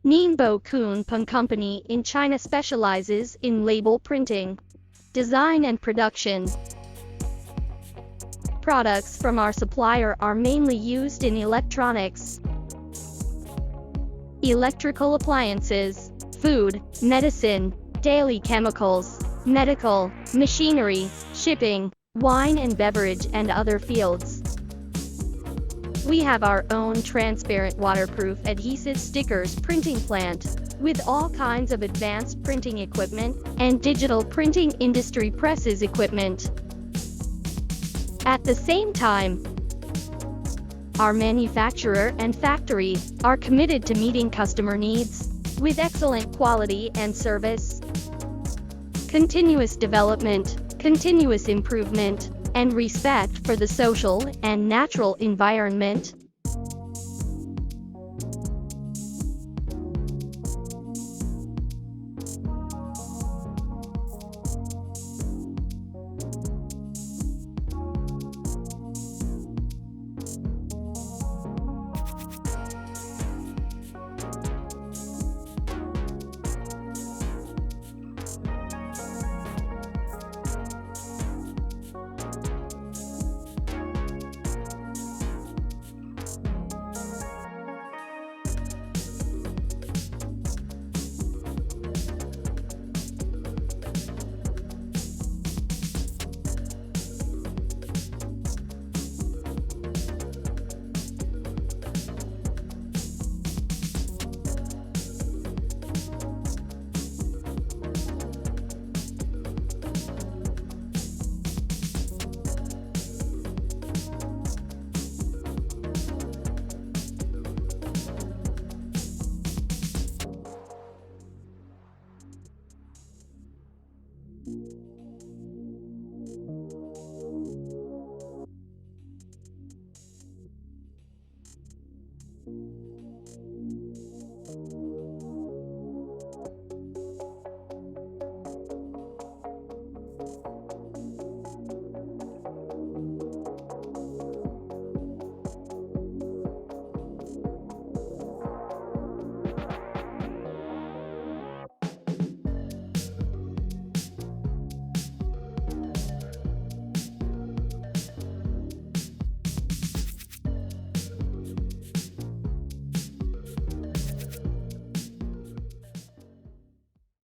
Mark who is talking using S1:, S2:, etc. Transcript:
S1: Ningbo Kunpeng Company in China specializes in label printing, design and production. Products from our supplier are mainly used in electronics, electrical appliances, food, medicine, daily chemicals, medical, machinery, shipping, wine and beverage and other fields. We have our own transparent waterproof adhesive stickers printing plant, with all kinds of advanced printing equipment, and digital printing industry presses equipment. At the same time, our manufacturer and factory are committed to meeting customer needs, with excellent quality and service, continuous development, continuous improvement, and respect for the social and natural environment.